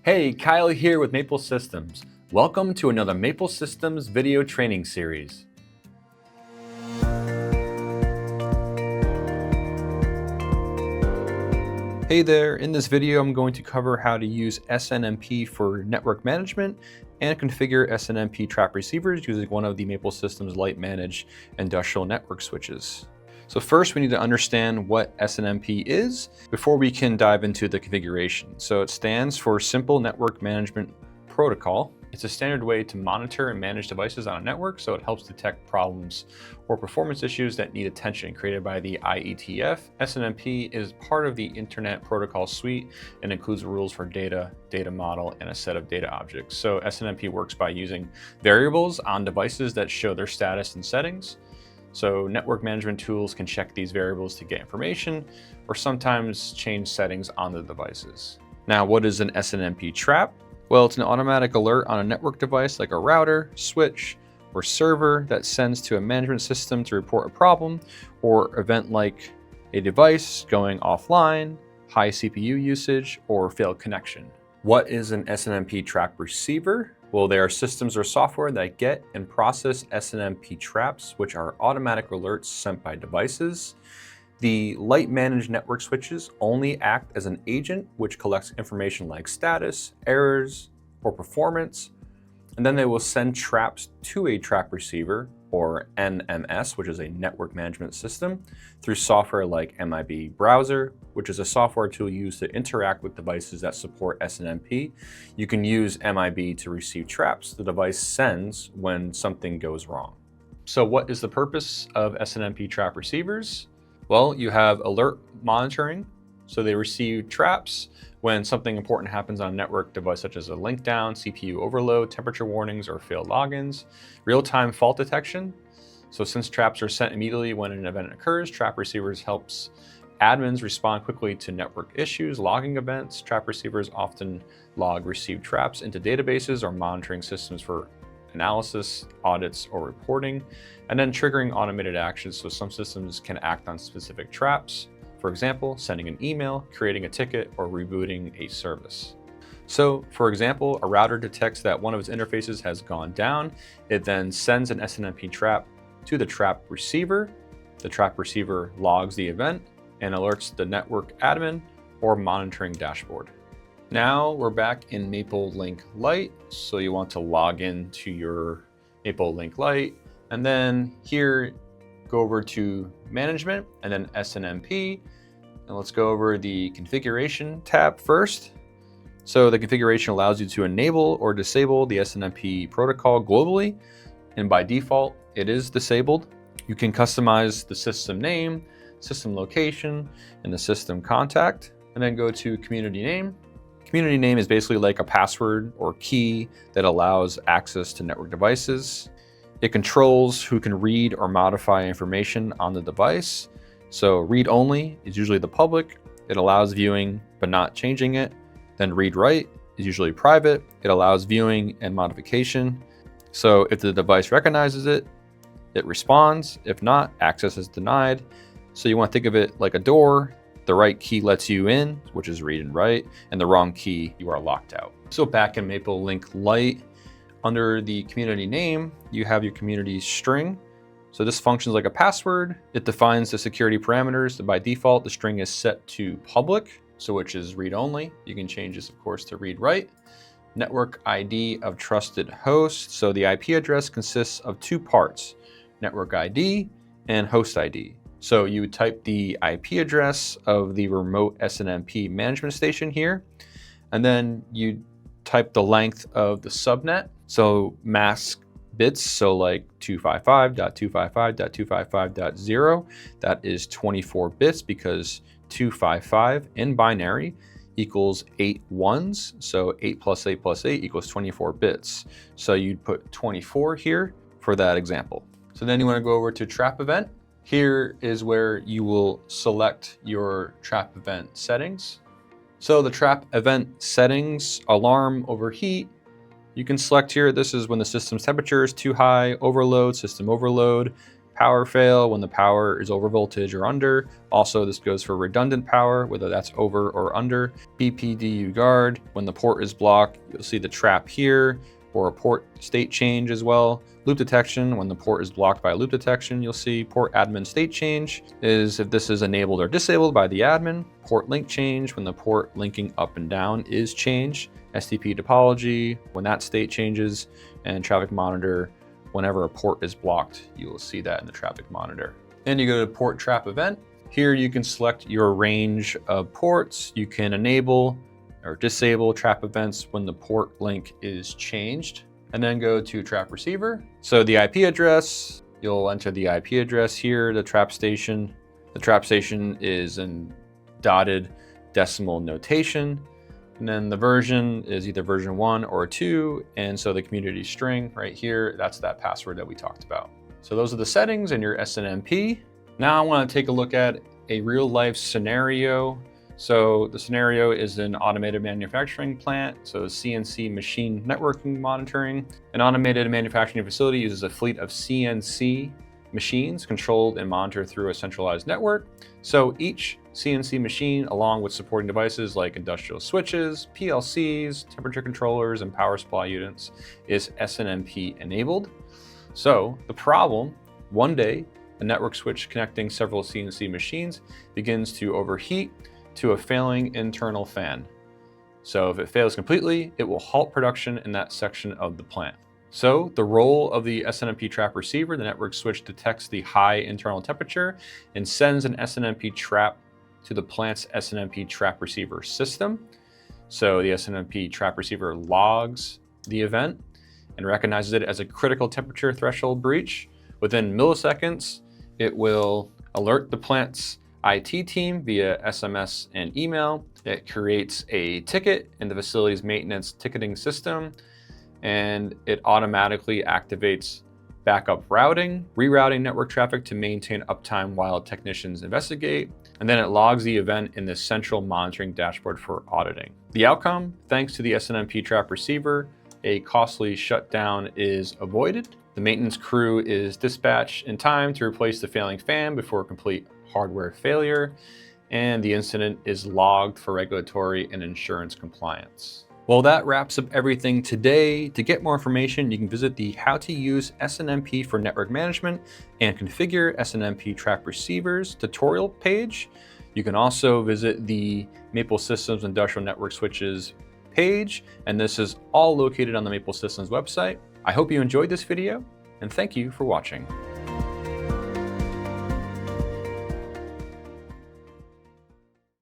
Hey, Kyle here with Maple Systems. Welcome to another Maple Systems video training series. Hey there, in this video I'm going to cover how to use SNMP for network management and configure SNMP trap receivers using one of the Maple Systems Lite managed industrial network switches. So first we need to understand what SNMP is before we can dive into the configuration. So it stands for Simple Network Management Protocol. It's a standard way to monitor and manage devices on a network, so it helps detect problems or performance issues that need attention. Created by the IETF, SNMP is part of the Internet Protocol Suite and includes rules for data model, and a set of data objects. So SNMP works by using variables on devices that show their status and settings. So network management tools can check these variables to get information or sometimes change settings on the devices. Now, what is an SNMP trap? Well, it's an automatic alert on a network device like a router, switch, or server that sends to a management system to report a problem or event like a device going offline, high CPU usage, or failed connection. What is an SNMP trap receiver? Well, they are systems or software that get and process SNMP traps, which are automatic alerts sent by devices. The Lite managed network switches only act as an agent, which collects information like status, errors, or performance, and then they will send traps to a trap receiver, or NMS, which is a network management system, through software like MIB Browser, which is a software tool used to interact with devices that support SNMP. You can use MIB to receive traps the device sends when something goes wrong. So what is the purpose of SNMP trap receivers? Well, you have alert monitoring, so they receive traps when something important happens on a network device, such as a link down, CPU overload, temperature warnings, or failed logins. Real-time fault detection. So since traps are sent immediately when an event occurs, trap receivers helps admins respond quickly to network issues, logging events. Trap receivers often log received traps into databases or monitoring systems for analysis, audits, or reporting, and then triggering automated actions. So some systems can act on specific traps. For example, sending an email, creating a ticket, or rebooting a service. So for example, a router detects that one of its interfaces has gone down. It then sends an SNMP trap to the trap receiver. The trap receiver logs the event and alerts the network admin or monitoring dashboard. Now we're back in MapleLink Lite. So you want to log in to your MapleLink Lite, and then here, go over to Management and then SNMP. And let's go over the Configuration tab first. So the configuration allows you to enable or disable the SNMP protocol globally. And by default, it is disabled. You can customize the system name, system location, and the system contact, and then go to Community Name. Community name is basically like a password or key that allows access to network devices. It controls who can read or modify information on the device. So read only is usually the public. It allows viewing but not changing it. Then read write is usually private. It allows viewing and modification. So if the device recognizes it, it responds. If not, access is denied. So you want to think of it like a door. The right key lets you in, which is read and write, and the wrong key, you are locked out. So back in MapleLink Lite, under the community name, you have your community string. So this functions like a password. It defines the security parameters. By default, the string is set to public, so which is read only. You can change this, of course, to read write. Network ID of trusted host. So the IP address consists of two parts, network ID and host ID. So you would type the IP address of the remote SNMP management station here, and then you type the length of the subnet. So mask bits, so like 255.255.255.0, that is 24 bits because 255 in binary equals 8 ones. So 8 plus 8 plus 8 equals 24 bits. So you'd put 24 here for that example. So then you want to go over to trap event. Here is where you will select your trap event settings. So the trap event settings, alarm, overheat, you can select here. This is when the system's temperature is too high, overload, system overload, power fail, when the power is over voltage or under. Also, this goes for redundant power, whether that's over or under. BPDU guard, when the port is blocked, you'll see the trap here, or a port state change as well. Loop detection, when the port is blocked by loop detection, you'll see port admin state change is if this is enabled or disabled by the admin. Port link change, when the port linking up and down is changed. STP topology, when that state changes. And traffic monitor, whenever a port is blocked, you will see that in the traffic monitor. Then you go to port trap event. Here you can select your range of ports. You can enable or disable trap events when the port link is changed, and then go to trap receiver. So the IP address, you'll enter the IP address here, the trap station. The trap station is in dotted decimal notation. And then the version is either version 1 or 2. And so the community string right here, that's that password that we talked about. So those are the settings in your SNMP. Now I want to take a look at a real life scenario. So the scenario is an automated manufacturing plant. So CNC machine networking monitoring. An automated manufacturing facility uses a fleet of CNC machines controlled and monitored through a centralized network. So each CNC machine, along with supporting devices like industrial switches, PLCs, temperature controllers, and power supply units, is SNMP enabled. So the problem, one day, a network switch connecting several CNC machines begins to overheat to a failing internal fan. So if it fails completely, it will halt production in that section of the plant. So the role of the SNMP trap receiver, the network switch detects the high internal temperature and sends an SNMP trap to the plant's SNMP trap receiver system. So the SNMP trap receiver logs the event and recognizes it as a critical temperature threshold breach. Within milliseconds, it will alert the plant's IT team via SMS and email. It creates a ticket in the facility's maintenance ticketing system, and it automatically activates backup routing, rerouting network traffic to maintain uptime while technicians investigate. And then it logs the event in the central monitoring dashboard for auditing. The outcome, thanks to the SNMP trap receiver, a costly shutdown is avoided. The maintenance crew is dispatched in time to replace the failing fan before complete hardware failure, and the incident is logged for regulatory and insurance compliance. Well, that wraps up everything today. To get more information, you can visit the How to Use SNMP for Network Management and Configure SNMP Trap Receivers tutorial page. You can also visit the Maple Systems Industrial Network Switches page, and this is all located on the Maple Systems website. I hope you enjoyed this video, and thank you for watching.